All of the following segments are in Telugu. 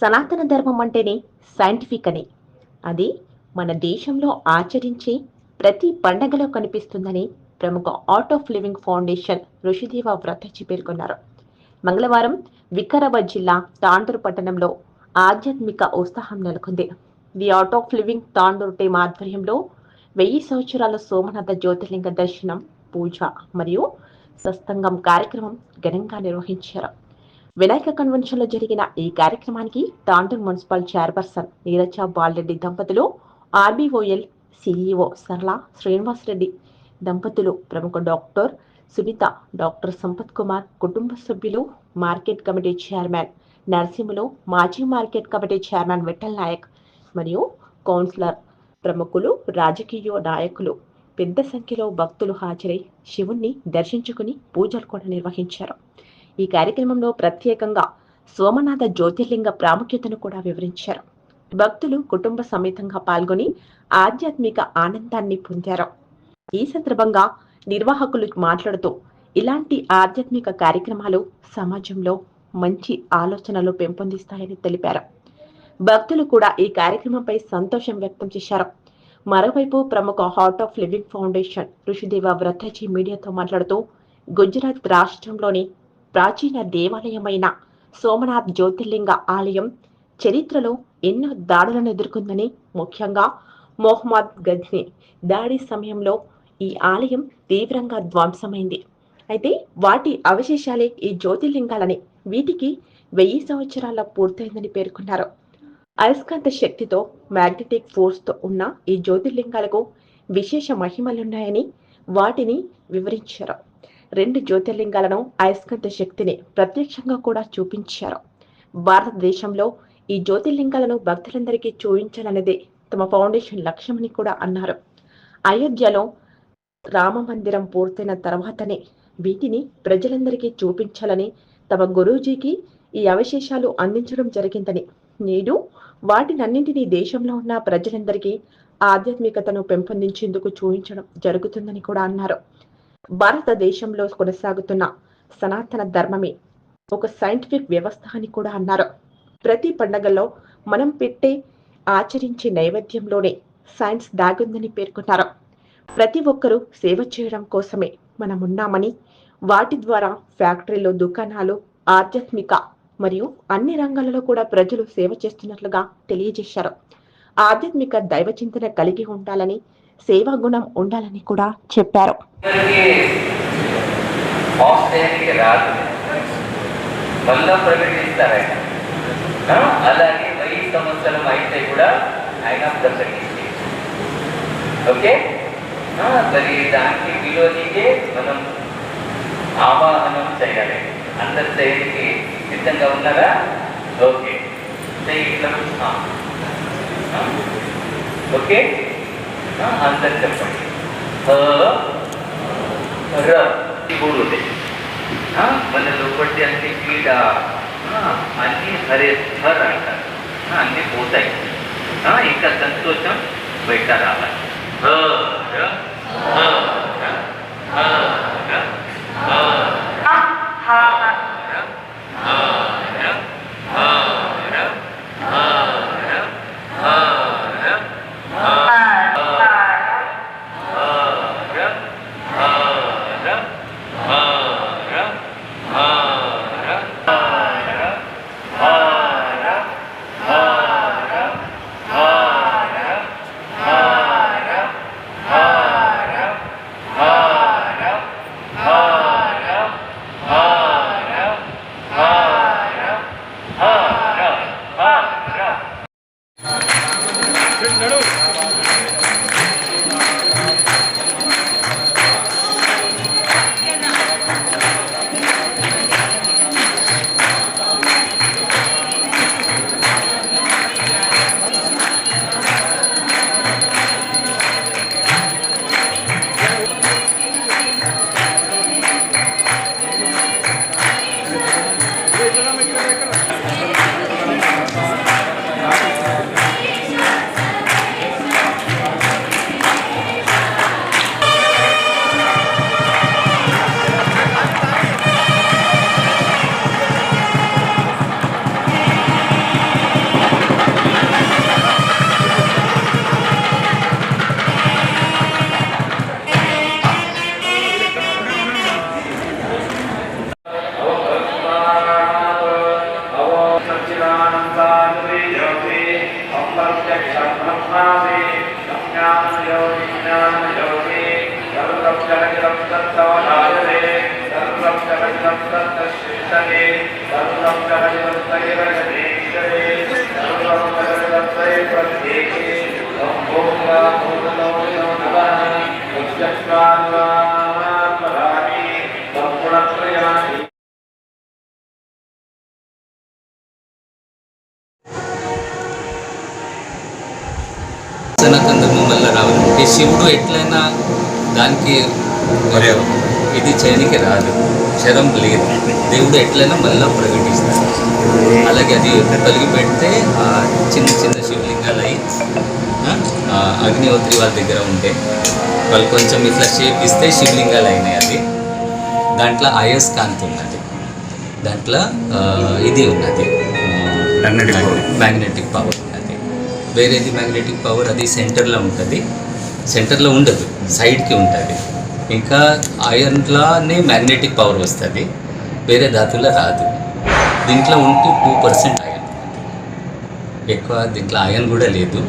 సనాతన ధర్మం అంటేనే సైంటిఫిక్ అని, అది మన దేశంలో ఆచరించే ప్రతి పండగలో కనిపిస్తుందని ప్రముఖ ఆర్ట్ ఆఫ్ లివింగ్ ఫౌండేషన్ ఋషిదేవ వ్రతచి పేర్కొన్నారు. మంగళవారం వికారాబాద్ జిల్లా తాండూరు పట్టణంలో ఆధ్యాత్మిక ఉత్సాహం నెలకొంది. The art of living Tandur team ఆధ్వర్యంలో 1000 సంవత్సరాల సోమనాథ జ్యోతిర్లింగ దర్శనం, పూజ మరియు సత్సంగం కార్యక్రమం ఘనంగా నిర్వహించారు. వినాయక కన్వెన్షన్ లో జరిగిన ఈ కార్యక్రమానికి తాండూరు మున్సిపల్ చైర్పర్సన్ నీరజ బాలరెడ్డి దంపతులు, ఆర్బీఓఎల్ సిఇఓ సరళ శ్రీనివాస్ రెడ్డి దంపతులు, ప్రముఖ డాక్టర్ సునీత, డాక్టర్ సంపత్ కుమార్, కుటుంబ సభ్యులు, మార్కెట్ కమిటీ చైర్మన్ నరసింహులు, మాజీ market committee chairman Vithal Naik మరియు కౌన్సిలర్, ప్రముఖులు, రాజకీయ నాయకులు పెద్ద సంఖ్యలో భక్తులు హాజరై శివుణ్ణి దర్శించుకుని పూజలు కూడా నిర్వహించారు. ఈ కార్యక్రమంలో ప్రత్యేకంగా సోమనాథ జ్యోతిర్లింగ ప్రాముఖ్యతను కూడా వివరించారు. భక్తులు కుటుంబ సమేతంగా పాల్గొని ఆధ్యాత్మిక ఆనందాన్ని పొందారు. ఈ సందర్భంగా నిర్వాహకులు మాట్లాడుతూ, ఇలాంటి ఆధ్యాత్మిక కార్యక్రమాలు సమాజంలో మంచి ఆలోచనలు పెంపొందిస్తాయని తెలిపారు. భక్తులు కూడా ఈ కార్యక్రమంపై సంతోషం వ్యక్తం చేశారు. మరోవైపు ప్రముఖ ఆర్ట్ ఆఫ్ లివింగ్ ఫౌండేషన్ ఋషిదేవ వ్రతచి మీడియాతో మాట్లాడుతూ, గుజరాత్ రాష్ట్రంలోని ప్రాచీన దేవాలయమైన సోమనాథ్ జ్యోతిర్లింగ ఆలయం చరిత్రలో ఎన్నో దాడులను ఎదుర్కొందని, ముఖ్యంగా మొహమ్మద్ గజ్నీ దాడి సమయంలో ఈ ఆలయం తీవ్రంగా ధ్వంసమైంది. అయితే వాటి అవశేషాలే ఈ జ్యోతిర్లింగాలని, వీటికి 1000 సంవత్సరాల పూర్తయిందని పేర్కొన్నారు. అయస్కాంత శక్తితో, మ్యాగ్నెటిక్ ఫోర్స్తో ఉన్న ఈ జ్యోతిర్లింగాలకు విశేష మహిమలున్నాయని వాటిని వివరించారు. 2 జ్యోతిర్లింగాలను, అయస్కాంత శక్తిని ప్రత్యక్షంగా కూడా చూపించారు. భారతదేశంలో ఈ జ్యోతిర్లింగాలను భక్తులందరికీ చూపించాలన్నదే తమ ఫౌండేషన్ లక్ష్యమని కూడా అన్నారు. అయోధ్యలో రామ మందిరం పూర్తయిన తర్వాతనే వీటిని ప్రజలందరికీ చూపించాలని తమ గురూజీకి ఈ అవశేషాలు అందించడం జరిగిందని, నేడు వాటినన్నింటినీ దేశంలో ఉన్న ప్రజలందరికీ ఆధ్యాత్మికతను పెంపొందించేందుకు చూపించడం జరుగుతుందని కూడా అన్నారు. భారతదేశంలో కొనసాగుతున్న సనాతన ధర్మమే ఒక సైంటిఫిక్ వ్యవస్థ అని కూడా అన్నారు. ప్రతి పండగల్లో మనం పెట్టే ఆచరించే నైవేద్యంలోనే సైన్స్ దాగుందని పేర్కొన్నారు. ప్రతి ఒక్కరూ సేవ చేయడం కోసమే మనం ఉన్నామని, వాటి ద్వారా ఫ్యాక్టరీలు, దుకాణాలు, ఆధ్యాత్మిక మరియు అన్ని రంగాలలో కూడా ప్రజలు సేవ చేస్తున్నట్లుగా తెలియజేశారు. ఆధ్యాత్మిక దైవ చింతన కలిగి ఉండాలని, సేవా గుణం ఉండాలని కూడా చెప్పారు. అలాగే 1000 సంవత్సరం అయితే కూడా ఆయన ప్రసంగించి, ఓకే, మరి దానికి విలోనికే మనం ఆవాహనం చేయాలి. అందరు చేయడానికి సిద్ధంగా ఉన్నారా? ఓకే, ఓకే, అందరు చెప్పండి. మూడు మన లోపటి అన్ని క్రీడ అన్ని హరే హర్ అంటారు, అన్ని పోతాయి. ఇంకా సంతోషం బయట రావాలి. సనాతన ధర్మం వల్ల రావాలంటే శివుడు ఎట్లయినా దానికి ఇది చేయడానికి రాదు, శరం లేదు. దేవుడు ఎట్లయినా మళ్ళీ ప్రకటిస్తాడు. అలాగే అది కలిగి పెడితే చిన్న చిన్న శివలింగాలు అయి అగ్నిహోత్రి వాళ్ళ దగ్గర ఉంటే వాళ్ళు కొంచెం ఇట్లా షేప్ ఇస్తే శివలింగాలు అయినాయి. అది దాంట్లో అయస్కాంతి ఉన్నది, దాంట్లో ఇది ఉన్నది మ్యాగ్నెటిక్ పవర్ ఉన్నది. వేరేది మ్యాగ్నెటిక్ పవర్ అది సెంటర్లో ఉంటుంది, సెంటర్లో ఉండదు, సైడ్కి ఉంటుంది. ఇంకా ఐరన్లోనే మ్యాగ్నెటిక్ పవర్ వస్తుంది, వేరే ధాతువులో రాదు. దీంట్లో ఉంటే 2% ఐరన్, ఎక్కువ దీంట్లో ఐరన్ కూడా లేదు.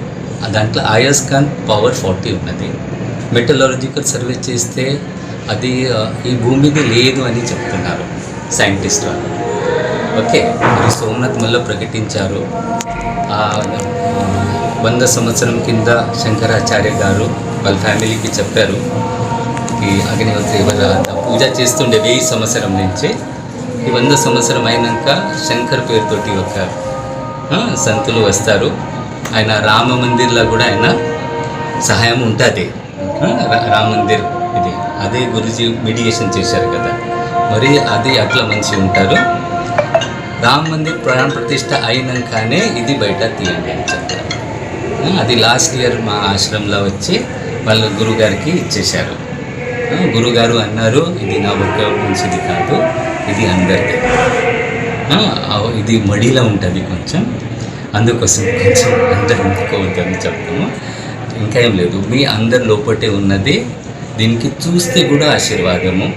దాంట్లో అయస్కాంత్ పవర్ 40 ఉన్నది. మెటలాజికల్ సర్వే చేస్తే అది ఈ భూమి మీద లేదు అని చెప్తున్నారు సైంటిస్ట్ వాళ్ళు. ఓకే, మరి సోమనాథ్ మళ్ళీ ప్రకటించారు. 100 సంవత్సరం కింద శంకరాచార్య గారు వాళ్ళ ఫ్యామిలీకి చెప్పారు ఈ అగ్నిహోత్రి వాళ్ళ పూజ చేస్తుండే 1000 సంవత్సరం నుంచి. ఈ 100 సంవత్సరం అయినాక శంకర్ పేరుతోటి ఒక సంతులు వస్తారు. ఆయన రామ మందిర్లో కూడా ఆయన సహాయం ఉంటుంది. రామ మందిర్ ఇది అదే గురుజీ మెడిటేషన్ చేశారు కదా, మరి అది అట్లా మంచి ఉంటారు. రామ మందిర్ ప్రాణ ప్రతిష్ట అయినాకనే ఇది బయట తీయండి అని చెప్తారు. అది లాస్ట్ ఇయర్ మా ఆశ్రమంలో వచ్చి వాళ్ళ గురుగారికి ఇచ్చేశారు. గురుగారు అన్నారు, ఇది నా ఒక్క మంచిది కాదు, ఇది అందరిది, ఇది మడిలో ఉంటుంది కొంచెం, అందుకోసం కొంచెం అందరు అందుకోవద్దని చెప్తాము. ఇంకా ఏం లేదు, మీ అందరి లోపటే ఉన్నది. దీనికి చూస్తే కూడా ఆశీర్వాదము.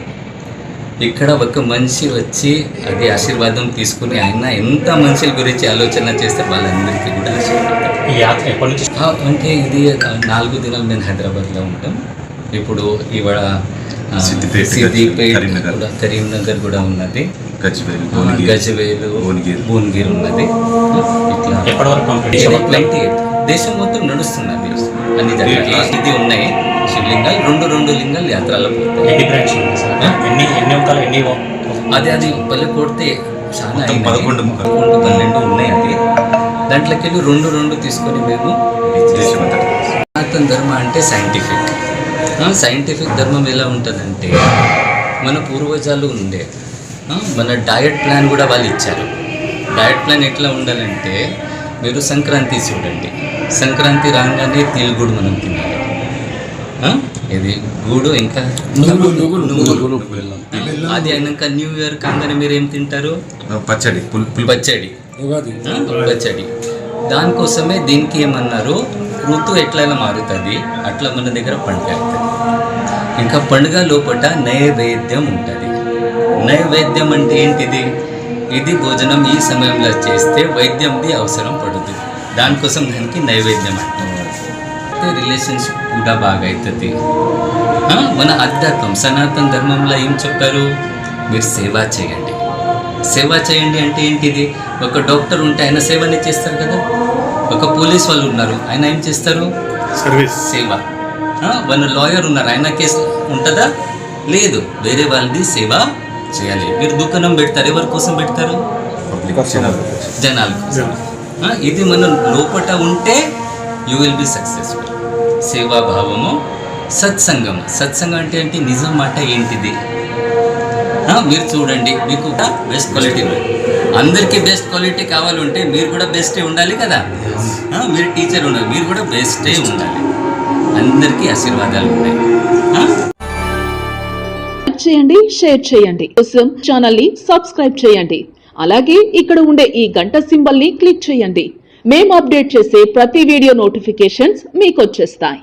ఇక్కడ ఒక మనిషి వచ్చి అది ఆశీర్వాదం తీసుకుని ఆయన ఎంత మనుషుల గురించి ఆలోచన చేస్తే వాళ్ళందరికీ కూడా ఆశీర్వాదం. ఈ యాత్ర ఎప్పటి నుంచి అంటే ఇది 4 దినాలు మేము హైదరాబాద్లో ఉంటాం. ఇప్పుడు ఇవాళ సిద్దిపేట కూడా, కరీంనగర్ కూడా ఉన్నది, గజ్వేలు, భువనగిరి ఉన్నది. ఇట్లా ఎప్పటి వరకు 28 దేశం మొత్తం నడుస్తున్నది అన్ని దగ్గర. ఇది ఉన్నాయి శివలింగాలు, 2 లింగాలు యాత్రలో పోతాయి. అది పల్లె కొడితే చాలా 11-12 ఉన్నాయి. అది దాంట్లోకి వెళ్ళి 2 తీసుకొని మేము సనాతన ధర్మ అంటే సైంటిఫిక్ ధర్మం ఎలా ఉంటుందంటే మన పూర్వజాలు ఉండే మన డయట్ ప్లాన్ కూడా వాళ్ళు ఇచ్చారు. డయట్ ప్లాన్ ఎట్లా ఉండాలంటే మీరు సంక్రాంతి చూడండి, సంక్రాంతి రాగానే తిరుగుడు మనం తినాలి. ఇది గూడు ఇంకా అది అయినాక న్యూ ఇయర్ కాగానే మీరు ఏం తింటారు? పచ్చడి. దానికోసమే దీనికి ఏమన్నారు, ఋతువు ఎట్లయినా మారుతుంది అట్లా మన దగ్గర పండుగ అవుతుంది. ఇంకా పండుగ లోపల నైవేద్యం ఉంటుంది. నైవేద్యం అంటే ఏంటిది? ఇది భోజనం ఈ సమయంలో చేస్తే వైద్యంది అవసరం పడుతుంది, దానికోసం దానికి నైవేద్యం అంటారు. రిలేషన్షిప్ కూడా బాగా అవుతుంది. మన అధ్యాత్మం సనాతన ధర్మంలో ఏం చెప్పారు? మీరు సేవ చేయండి. సేవ చేయండి అంటే ఏంటిది? ఒక డాక్టర్ ఉంటే ఆయన సేవనే చేస్తారు కదా, ఒక పోలీస్ వాళ్ళు ఉన్నారు, ఆయన ఏం చేస్తారు? సర్వీస్, సేవ. మన లాయర్ ఉన్నారు, ఆయన కేసు ఉంటుందా? లేదు, వేరే వాళ్ళది సేవ చేయాలి. మీరు దుకాణం పెడతారు, ఎవరి కోసం పెడతారు? జనాల కోసం. ఇది మన లోపట ఉంటే యూ విల్ బి సక్సెస్ఫుల్. సేవాభావము, సత్సంగం అంటే ఏంటి? నిజం మాట ఏంటిది? మీరు చూడండి, మీకు బెస్ట్ క్వాలిటీ, అందరికీ బెస్ట్ క్వాలిటీ కావాలంటే మీరు కూడా బెస్టే ఉండాలి కదా. మీరు టీచర్ ఉండాలి, మీరు కూడా బెస్టే ఉండాలి. అందరికీ ఆశీర్వాదాలు ఉన్నాయి. చేయండి, షేర్ చేయండి, కోసం ఛానల్ ని సబ్స్క్రైబ్ చేయండి. అలాగే ఇక్కడ ఉండే ఈ గంట సింబల్ ని క్లిక్ చేయండి. మేము అప్డేట్ చేసే ప్రతి వీడియో నోటిఫికేషన్స్ మీకు వచ్చేస్తాయి.